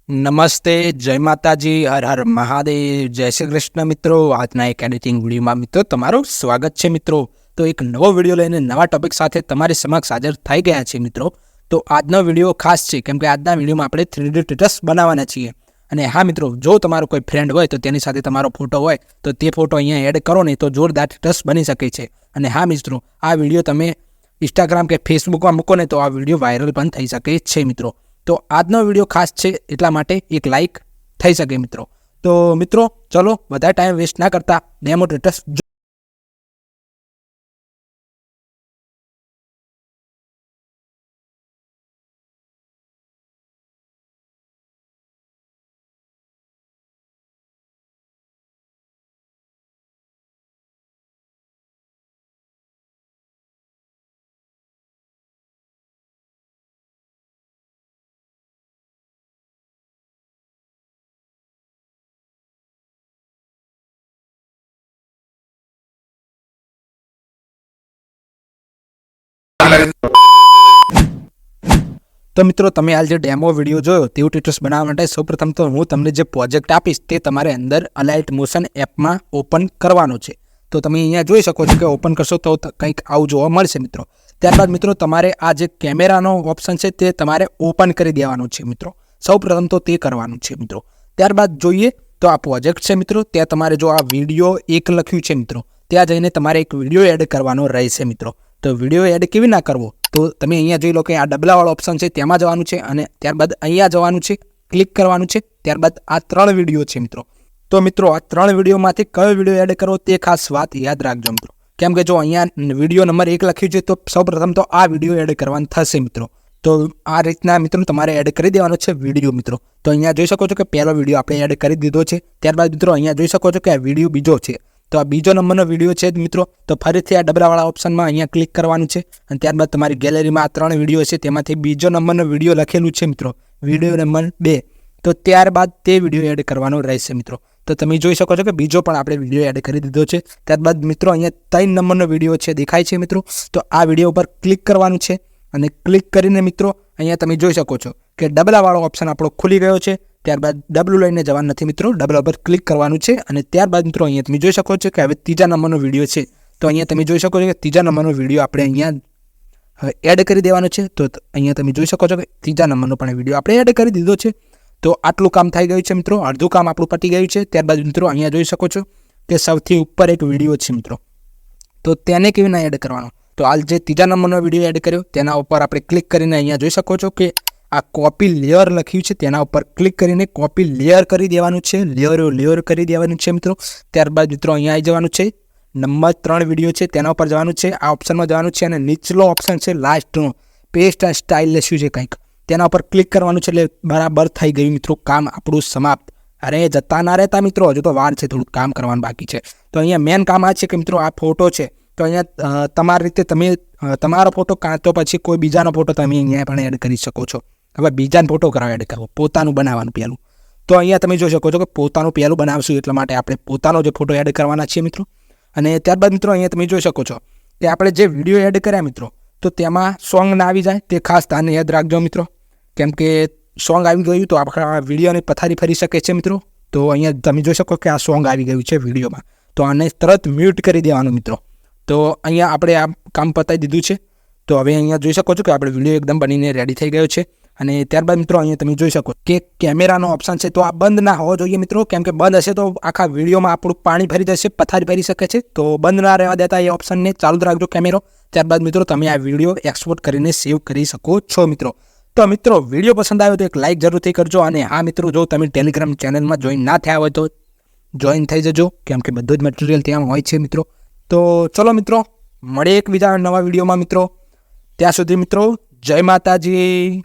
નમસ્તે, જય માતાજી, હર હર મહાદેવ, જય શ્રી કૃષ્ણ મિત્રો. આજના એક એડિટિંગ વિડીયોમાં મિત્રો તમારું સ્વાગત છે મિત્રો. તો એક નવો વિડીયો લઈને નવા ટોપિક સાથે તમારી સમક્ષ હાજર થઈ ગયા છે મિત્રો. તો આજનો વિડીયો ખાસ છે કેમ કે આજના વિડીયોમાં આપણે 3D સ્ટેટસ બનાવવાના છીએ. અને હા મિત્રો, જો તમારો કોઈ ફ્રેન્ડ હોય તો તેની સાથે તમારો ફોટો હોય તો તે ફોટો અહીંયા એડ કરો ને તો જોરદાર સ્ટેટસ બની શકે છે. અને હા મિત્રો, આ વિડીયો તમે ઇન્સ્ટાગ્રામ કે ફેસબુકમાં મૂકો ને તો આ વિડીયો વાયરલ પણ થઈ શકે છે મિત્રો. તો આજનો વિડીયો ખાસ છે એટલા માટે એક લાઇક થઈ શકે મિત્રો. તો મિત્રો ચલો વધારે ટાઈમ વેસ્ટ ના કરતા ડેમો સ્ટેટસ તો મિત્રો તમે આ જે ડેમો વિડીયો જોયો તેવું સ્ટેટસ બનાવવા માટે સૌપ્રથમ તો હું તમને જે પ્રોજેક્ટ આપીશ તે તમારે અંદર અલાઇટ મોશન એપમાં ઓપન કરવાનો છે. તો તમે અહીંયા જોઈ શકો છો કે ઓપન કરશો તો કંઈક આવું જોવા મળશે મિત્રો. ત્યારબાદ મિત્રો તમારે આ જે કેમેરાનો ઓપ્શન છે તે તમારે ઓપન કરી દેવાનો છે મિત્રો. સૌપ્રથમ તો તે કરવાનું છે મિત્રો. ત્યારબાદ જોઈએ તો આ પ્રોજેક્ટ છે મિત્રો, ત્યાં તમારે જો આ વિડીયો એક લખ્યું છે મિત્રો, ત્યાં જઈને તમારે એક વિડીયો એડ કરવાનો રહેશે મિત્રો. તો વિડીયો એડ કેવી ના કરવો તો તમે અહીંયા જોઈ લો કે આ ડબલાવાળો ઓપ્શન છે તેમાં જવાનું છે અને ત્યારબાદ અહીંયા જવાનું છે, ક્લિક કરવાનું છે. ત્યારબાદ આ 3 વિડીયો છે મિત્રો. તો મિત્રો આ 3 વિડીયોમાંથી કયો વિડીયો એડ કરવો તે ખાસ વાત યાદ રાખજો મિત્રો. કેમ કે જો અહીંયા વિડીયો નંબર 1 લખ્યું છે તો સૌપ્રથમ તો આ વિડીયો એડ કરવાનો થશે મિત્રો. તો આ રીતના મિત્રો તમારે એડ કરી દેવાનો છે વિડીયો મિત્રો. તો અહીંયા જોઈ શકો છો કે પહેલો વિડીયો આપણે એડ કરી દીધો છે. ત્યારબાદ મિત્રો અહીંયા જોઈ શકો છો કે આ વિડીયો બીજો છે. તો આ બીજો નંબરનો વિડીયો છે મિત્રો. તો ફરીથી આ ડબલાવાળા ઓપ્શનમાં અહીંયા ક્લિક કરવાનું છે અને ત્યારબાદ તમારી ગેલેરીમાં આ 3 વિડીયો છે તેમાંથી બીજો નંબરનો વિડીયો લખેલું છે મિત્રો, વિડીયો નંબર 2. તો ત્યારબાદ તે વિડીયો એડ કરવાનો રહેશે મિત્રો. તો તમે જોઈ શકો છો કે બીજો પણ આપણે વિડીયો એડ કરી દીધો છે. ત્યારબાદ મિત્રો અહીંયા 3 નંબરનો વિડીયો છે દેખાય છે મિત્રો. તો આ વિડીયો ઉપર ક્લિક કરવાનું છે અને ક્લિક કરીને મિત્રો અહીંયા તમે જોઈ શકો છો કે ડબલાવાળો ઓપ્શન આપણો ખુલી ગયો છે. ત્યારબાદ ડબલું લઈને જવાનું નથી મિત્રો, ડબલા પર ક્લિક કરવાનું છે અને ત્યારબાદ મિત્રો અહીંયા તમે જોઈ શકો છો કે હવે 3જા નંબરનો વિડીયો છે. તો અહીંયા તમે જોઈ શકો છો કે 3જા નંબરનો વિડીયો આપણે અહીંયા એડ કરી દેવાનો છે. તો અહીંયા તમે જોઈ શકો છો કે 3જા નંબરનો પણ વિડીયો આપણે એડ કરી દીધો છે. તો આટલું કામ થઈ ગયું છે મિત્રો, અડધું કામ આપણું પતી ગયું છે. ત્યારબાદ મિત્રો અહીંયા જોઈ શકો છો કે સૌથી ઉપર એક વિડીયો છે મિત્રો. તો તેને કેવી ના એડ કરવાનો તો હાલ જે 3જા નંબરનો વિડીયો એડ કર્યો તેના ઉપર આપણે ક્લિક કરીને અહીંયા જોઈ શકો છો કે આ કોપી લેયર લખ્યું છે તેના ઉપર ક્લિક કરીને કોપી લેયર કરી દેવાનું છે, લેયર કરી દેવાનું છે મિત્રો. ત્યારબાદ મિત્રો અહીંયા આવી જવાનું છે, નંબર 3 વિડીયો છે તેના ઉપર જવાનું છે, આ ઓપ્શનમાં જવાનું છે અને નીચલો ઓપ્શન છે લાસ્ટનો પેસ્ટ સ્ટાઇલ લખ્યું છે કંઈક, તેના ઉપર ક્લિક કરવાનું છે. એટલે બરાબર થઈ ગયું મિત્રો, કામ આપણું સમાપ્ત. અરે જતા ના રહેતા મિત્રો, હજુ તો વાર છે, થોડું કામ કરવાનું બાકી છે. તો અહીંયા મેન કામ આ છે કે મિત્રો આ ફોટો છે તો અહીંયા તમારી રીતે તમે તમારો ફોટો કાં તો પછી કોઈ બીજાનો ફોટો તમે અહીંયા પણ એડ કરી શકો છો. હવે બીજાનો ફોટો કરાવો એડ કરવો, પોતાનું બનાવવાનું પહેલું. તો અહીંયા તમે જોઈ શકો છો કે પોતાનું પહેલું બનાવશું એટલા માટે આપણે પોતાનો જે ફોટો એડ કરવાના છીએ મિત્રો. અને ત્યારબાદ મિત્રો અહીંયા તમે જોઈ શકો છો કે આપણે જે વિડીયો એડ કર્યા મિત્રો તો તેમાં સોંગ ના આવી જાય તે ખાસ ધ્યાન યાદ રાખજો મિત્રો. કેમ કે સોંગ આવી ગયું તો આપણા વિડીયોની પથારી ફરી શકે છે મિત્રો. તો અહીંયા તમે જોઈ શકો કે આ સોંગ આવી ગયું છે વિડીયોમાં, તો આને તરત મ્યુટ કરી દેવાનું મિત્રો. તો અહીંયા આપણે આ કામ પતાવી દીધું છે. તો હવે અહીંયા જોઈ શકો છો કે આપણે વિડીયો એકદમ બનીને રેડી થઈ ગયો છે. અને ત્યારબાદ મિત્રો અહીંયા તમે જોઈ શકો કે કેમેરાનો ઓપ્શન છે તો આ બંધ ના હોવો જોઈએ મિત્રો. કેમ કે બંધ હશે તો આખા વિડીયોમાં આપણું પાણી ફરી જશે, પથારી ફરી શકે છે. તો બંધ ના રહેવા દેતા એ ઓપ્શનને ચાલુ જ રાખજો કેમેરો. ત્યારબાદ મિત્રો તમે આ વિડીયો એક્સપોર્ટ કરીને સેવ કરી શકો છો મિત્રો. તો મિત્રો વિડીયો પસંદ આવ્યો તો એક લાઇક જરૂરથી કરજો. અને આ મિત્રો જો તમે ટેલિગ્રામ ચેનલમાં જોઈન ના થયા હોય તો જોઈન થઈ જજો, કેમ કે બધું જ મટીરિયલ ત્યાં હોય છે મિત્રો. તો ચલો મિત્રો મળીએ એક બીજા નવા વિડીયોમાં મિત્રો. ત્યાં સુધી મિત્રો જય માતાજી.